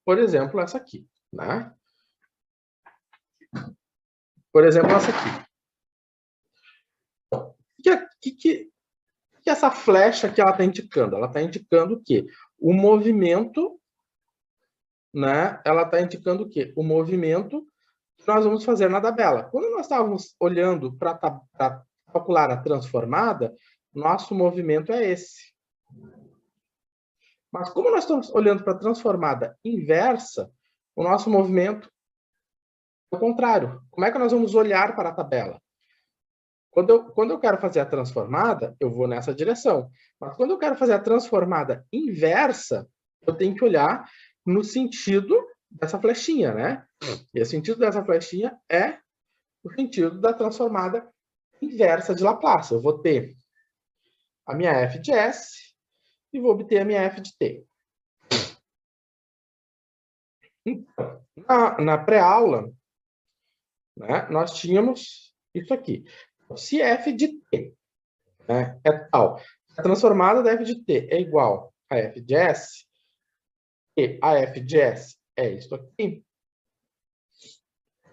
Por exemplo, essa aqui, né? Por exemplo, essa aqui. O que essa flecha aqui ela está indicando? Ela está indicando o quê? O movimento, né? Ela está indicando o quê? O movimento que nós vamos fazer na tabela. Quando nós estávamos olhando para calcular a transformada, nosso movimento é esse. Mas como nós estamos olhando para a transformada inversa, o nosso movimento é o contrário. Como é que nós vamos olhar para a tabela? Quando eu quero fazer a transformada, eu vou nessa direção. Mas quando eu quero fazer a transformada inversa, eu tenho que olhar no sentido dessa flechinha, né? E o sentido dessa flechinha é o sentido da transformada inversa de Laplace. Eu vou ter a minha f de S e vou obter a minha f de T. Então, na pré-aula, né, nós tínhamos isso aqui. Se f de t, né, é tal, a transformada da f de t é igual a f de s, e a f de s é isso aqui,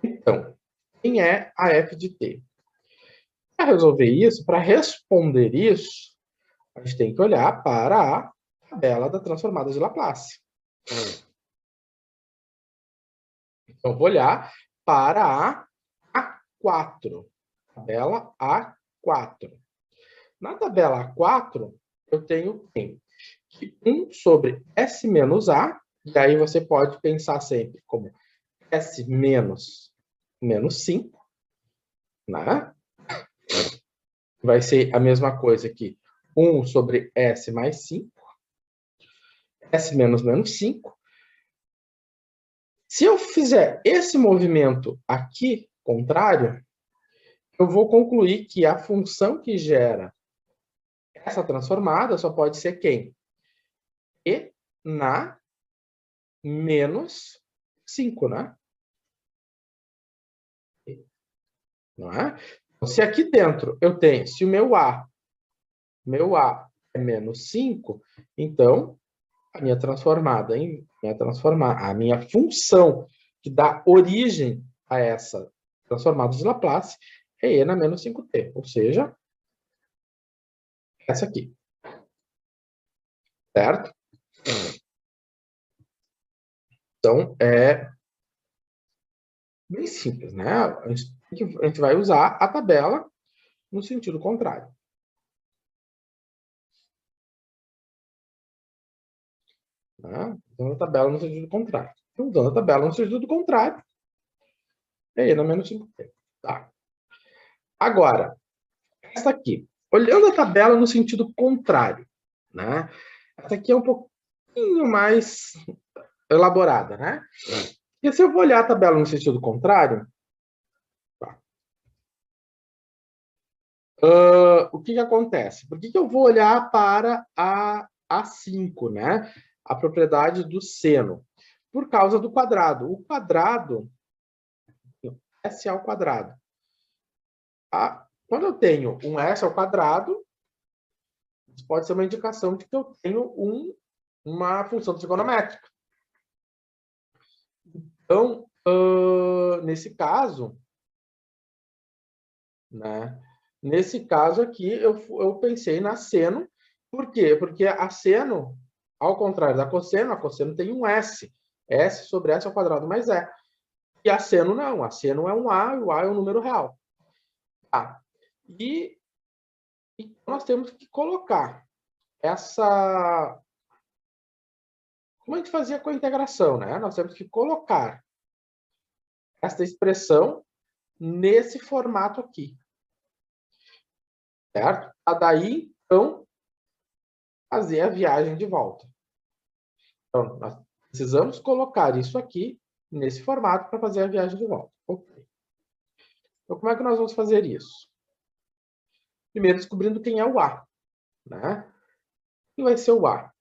então, quem é a f de t? Para resolver isso, para responder isso, a gente tem que olhar para a tabela da transformada de Laplace. Então, vou olhar para a A4. Tabela A4. Na tabela A4, eu tenho que 1 sobre S menos A, e aí você pode pensar sempre como S menos 5, né? Vai ser a mesma coisa que 1 sobre S mais 5, S menos 5. Se eu fizer esse movimento aqui, contrário, eu vou concluir que a função que gera essa transformada só pode ser quem? E na menos 5, né? Não é? Então, se aqui dentro eu tenho, se o meu A é menos 5, então a minha transformada, a minha função que dá origem a essa transformada de Laplace é E na menos 5t, ou seja, essa aqui. Certo? Então, é bem simples, né? A gente vai usar a tabela no sentido contrário. Né? Usando a tabela no sentido contrário. Então, usando a tabela no sentido contrário, é E na menos 5t. Tá. Agora, essa aqui. Olhando a tabela no sentido contrário, né? Essa aqui é um pouquinho mais elaborada, né? E se eu vou olhar a tabela no sentido contrário, tá. O que acontece? Por que eu vou olhar para a A5, né? A propriedade do seno? Por causa do quadrado. O quadrado, S ao quadrado. Quando eu tenho um S ao quadrado, isso pode ser uma indicação de que eu tenho uma função trigonométrica. Então, nesse caso, né? Nesse caso aqui, eu pensei na seno. Por quê? Porque a seno, ao contrário da cosseno, a cosseno tem um S. S sobre S ao quadrado mais E. E a seno não. A seno é um A, e o A é um número real. Tá. E nós temos que colocar essa... Como a gente fazia com a integração, né? Nós temos que colocar essa expressão nesse formato aqui. Certo? Daí, então, fazer a viagem de volta. Então, nós precisamos colocar isso aqui nesse formato para fazer a viagem de volta. Okay. Então, como é que nós vamos fazer isso? Primeiro, descobrindo quem é o A. Né? Quem vai ser o A?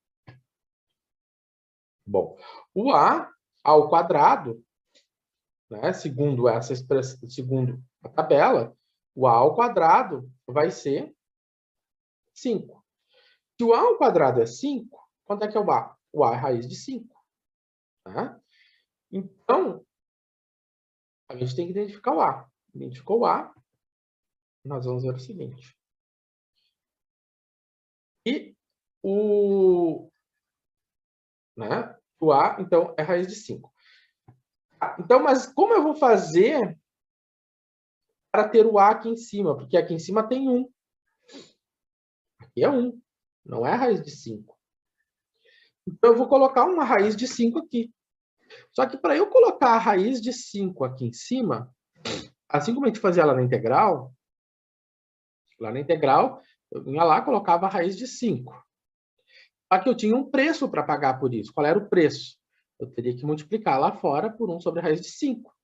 Bom, o A ao quadrado, né, segundo essa expressão, segundo a tabela, o A ao quadrado vai ser 5. Se o A ao quadrado é 5, quanto é que é o A? O A é raiz de 5. Tá? Então, a gente tem que identificar o A. Identificou o A, nós vamos ver o seguinte. E o A, então, é raiz de 5. Então, mas como eu vou fazer para ter o A aqui em cima? Porque aqui em cima tem 1. Aqui é 1, não é a raiz de 5. Então, eu vou colocar uma raiz de 5 aqui. Só que para eu colocar a raiz de 5 aqui em cima, assim como a gente fazia lá na integral, eu vinha lá e colocava a raiz de 5. Só que eu tinha um preço para pagar por isso. Qual era o preço? Eu teria que multiplicar lá fora por 1 sobre a raiz de 5.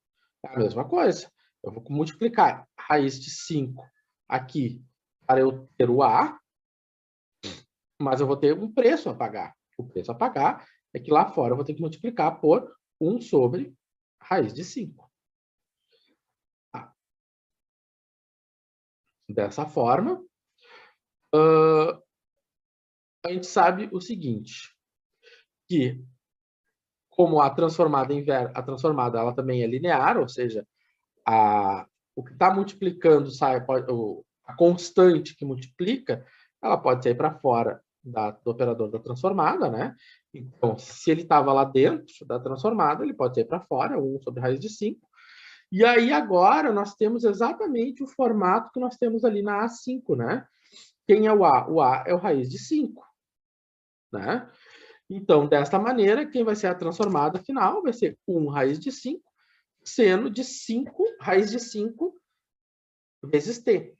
É a mesma coisa. Eu vou multiplicar a raiz de 5 aqui para eu ter o A, mas eu vou ter um preço a pagar. O preço a pagar é que lá fora eu vou ter que multiplicar por 1 sobre a raiz de 5. Tá. Dessa forma, a gente sabe o seguinte, que como a transformada ela também é linear, ou seja, o que está multiplicando a constante que multiplica, ela pode sair para fora do operador da transformada, né? Então, se ele estava lá dentro da transformada, ele pode sair para fora, 1 sobre a raiz de 5. E aí, agora, nós temos exatamente o formato que nós temos ali na A5, né? Quem é o A? O A é o raiz de 5, né? Então, desta maneira, quem vai ser a transformada final vai ser 1 raiz de 5, seno de 5, raiz de 5 vezes t.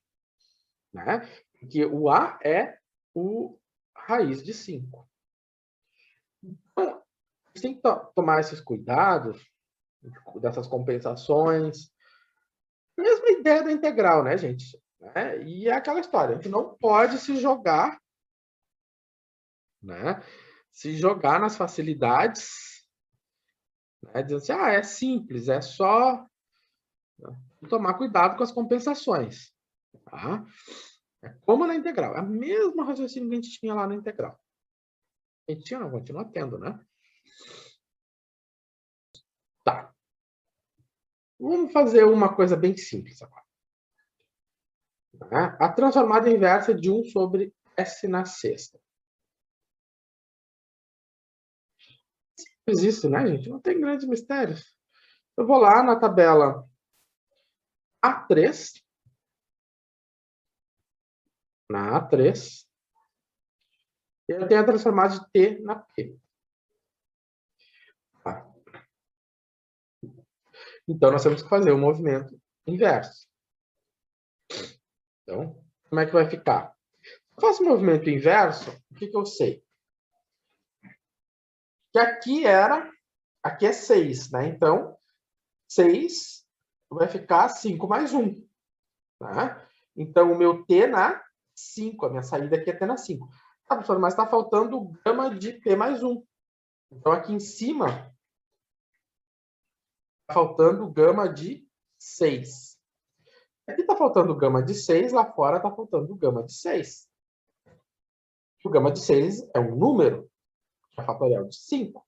Né? Porque o A é o raiz de 5. Então, a gente tem que tomar esses cuidados, dessas compensações. A mesma ideia da integral, né, gente? E é aquela história, a gente não pode se jogar, né? Se jogar nas facilidades, né? Dizendo assim, é simples, é só tomar cuidado com as compensações. Tá? É como na integral, é a mesma raciocínio que a gente tinha lá na integral. A gente tinha, não, continua tendo, né? Tá. Vamos fazer uma coisa bem simples agora. Tá? A transformada inversa de 1 sobre S na sexta. Simples isso, né, gente? Não tem grandes mistérios. Eu vou lá na tabela A3. Na A3. E eu tenho a transformada de T na P. Tá. Então, nós temos que fazer o movimento inverso. Então, como é que vai ficar? Se eu faço o movimento inverso, o que eu sei? Que aqui é 6, né? Então, 6 vai ficar 5 mais 1. Tá? Então, o meu T na 5, a minha saída aqui é T na 5. Ah, professor, mas está faltando gama de P mais 1. Então, aqui em cima, está faltando gama de 6. Aqui está faltando gama de 6, lá fora está faltando gama de 6. O gama de 6 é um número, que é fatorial de 5.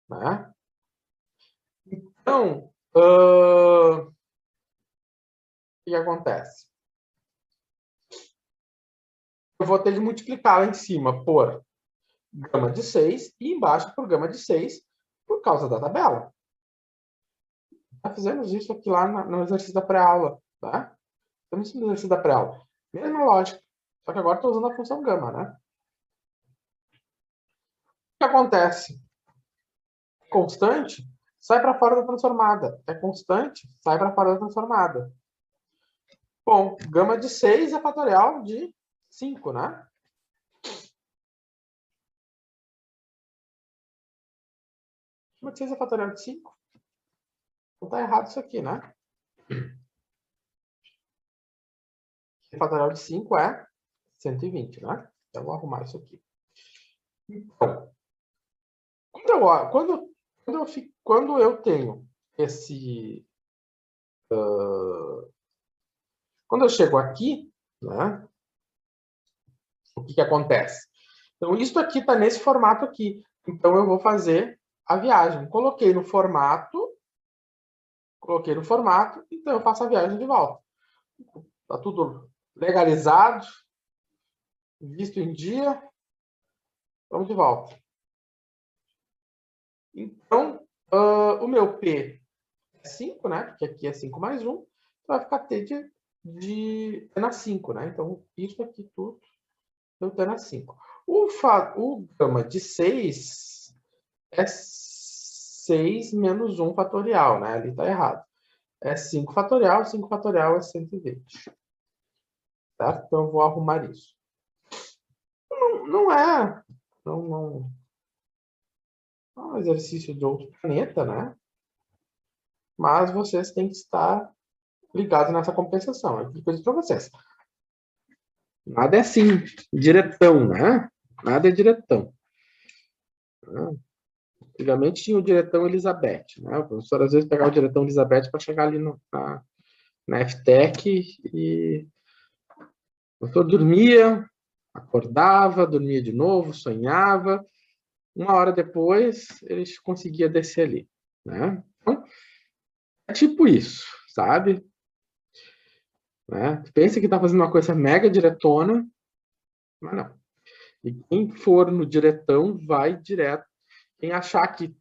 Né? Então, o que acontece? Eu vou ter que multiplicar lá em cima por gama de 6 e embaixo por gama de 6 por causa da tabela. Já fizemos isso aqui lá no exercício da pré-aula. Tá? Estamos no exercício da pré-aula. Mesma lógica. Só que agora estou usando a função gama. Né? O que acontece? Constante sai para fora da transformada. É constante, sai para fora da transformada. Bom, gama de 6 é fatorial de 5, né? Gama de 6 é fatorial de 5? Não está errado isso aqui, né? O fatorial de 5 é 120, né? Então, eu vou arrumar isso aqui. Então, quando eu tenho esse... quando eu chego aqui, né? O que acontece? Então, isso aqui está nesse formato aqui. Então, eu vou fazer a viagem. Coloquei no formato, então eu faço a viagem de volta. Está tudo legalizado, visto em dia, vamos de volta. Então, o meu P é 5, né? Porque aqui é 5 mais 1, vai ficar T de T na 5, né? Então, isso aqui tudo deu T na 5. O gama de 6 é 6 menos 1 fatorial, né? Ali está errado. É 5 fatorial é 120. Certo? Então, eu vou arrumar isso. Não é um exercício de outro planeta, né? Mas vocês têm que estar ligados nessa compensação. Aqui coisa para vocês. Nada é assim, diretão, né? Nada é diretão. Antigamente tinha o diretão Elizabeth, né? O professor às vezes pegava o diretão Elizabeth para chegar ali na FTech e o professor dormia, acordava, dormia de novo, sonhava. Uma hora depois, ele conseguia descer ali, né? Então, é tipo isso, sabe? Né? Pensa que está fazendo uma coisa mega diretona, mas não. E quem for no diretão, vai direto. Quem achar que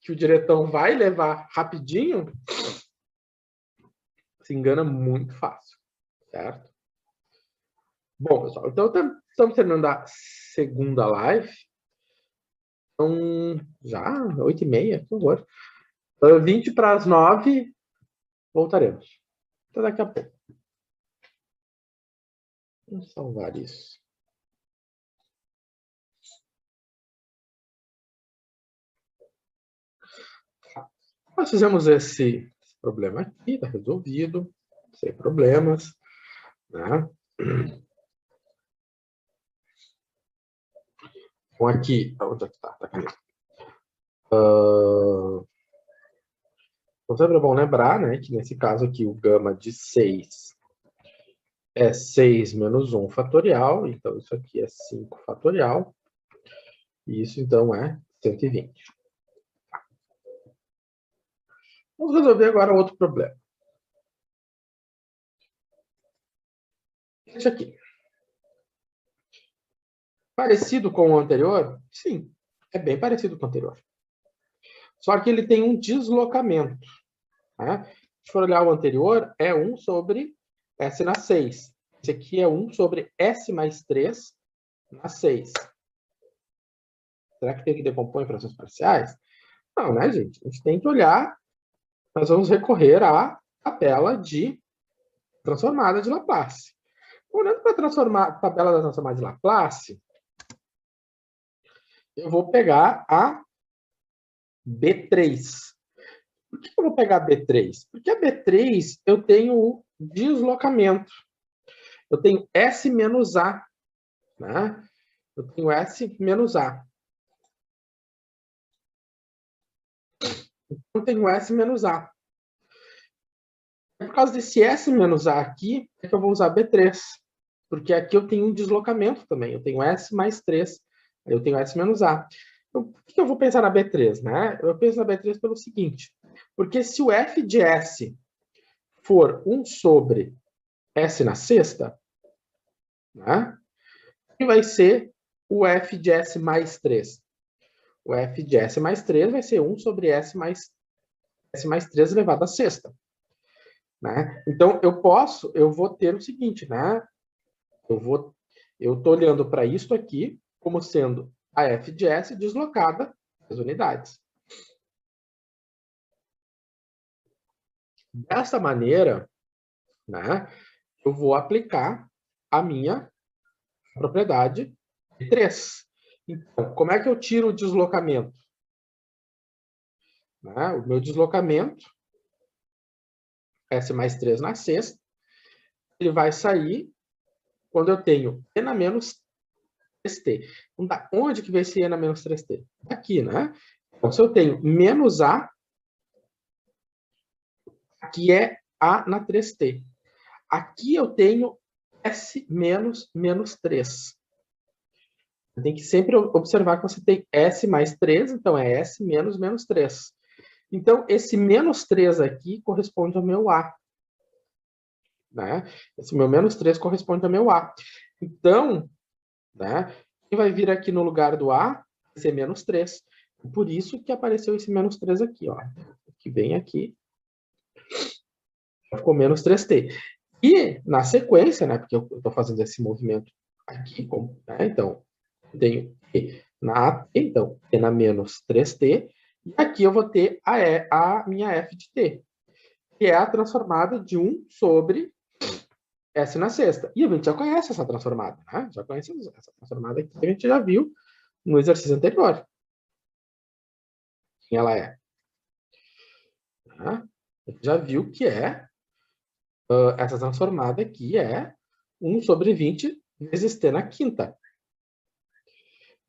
o diretão vai levar rapidinho, se engana muito fácil, certo? Bom, pessoal, então estamos terminando a segunda live. Então, já 8h30, por favor. 20 para as 9, voltaremos. Até daqui a pouco. Vamos salvar isso. Nós fizemos esse problema aqui, está resolvido, sem problemas, né? Então, aqui, onde é que está? Está aqui. Então, sempre é bom lembrar, né, que nesse caso aqui, o gama de 6 é 6 menos 1 fatorial, então isso aqui é 5 fatorial, e isso, então, é 120. Vamos resolver agora outro problema. Esse aqui. Parecido com o anterior? Sim, é bem parecido com o anterior. Só que ele tem um deslocamento. Né? Se for olhar o anterior, é 1 sobre S na 6. Esse aqui é 1 sobre S mais 3 na 6. Será que tem que decompor em frações parciais? Não, né, gente? A gente tem que olhar, nós vamos recorrer à tabela de transformada de Laplace. Olhando para a tabela da transformada de Laplace, eu vou pegar a B3. Por que eu vou pegar a B3? Porque a B3 eu tenho o deslocamento. Eu tenho S menos A. Né? Eu tenho S menos A. Eu tenho S menos A. Por causa desse S menos A aqui, é que eu vou usar B3. Porque aqui eu tenho um deslocamento também. Eu tenho S mais 3. Eu tenho S menos A. Então, por que eu vou pensar na B3? Né? Eu penso na B3 pelo seguinte. Porque se o F de S for 1 sobre S na sexta, né? Que vai ser o F de S mais 3. O F de S mais 3 vai ser 1 sobre S mais 3 elevado à sexta. Né? Então, eu vou ter o seguinte, né? Eu estou olhando para isso aqui como sendo a F de S deslocada às unidades. Dessa maneira, né, eu vou aplicar a minha propriedade de 3. Então, como é que eu tiro o deslocamento? Né? O meu deslocamento, S mais 3 na sexta, ele vai sair quando eu tenho N a menos 3T. Então, da onde que vai ser N a menos 3T? Aqui, né? Então, se eu tenho menos A, aqui é A na 3T. Aqui eu tenho S menos 3. Tem que sempre observar que você tem S mais 3, então é S menos menos 3. Então, esse menos 3 aqui corresponde ao meu A. Né? Esse meu menos 3 corresponde ao meu A. Então, né, quem vai vir aqui no lugar do A vai ser menos 3. Por isso que apareceu esse menos 3 aqui. Ó, que vem aqui. Ficou menos 3t. E, na sequência, né, porque eu estou fazendo esse movimento aqui, né, então, eu tenho T na A, então, T na menos 3t, e aqui eu vou ter a minha f de t, que é a transformada de 1 sobre S na sexta. E a gente já conhece essa transformada, né? Já conhece essa transformada aqui, que a gente já viu no exercício anterior. Quem ela é? Tá? A gente já viu que é essa transformada aqui é 1 sobre 20 vezes t na quinta.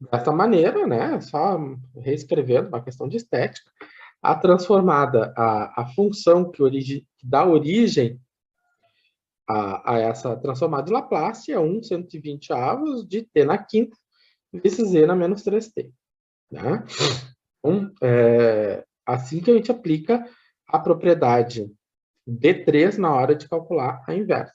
Dessa maneira, né, só reescrevendo uma questão de estética, a transformada, a função que dá origem a essa transformada de Laplace é 1 120 avos de t na quinta vezes z na menos 3t. Né? Então, assim que a gente aplica a propriedade B3 na hora de calcular a inversa.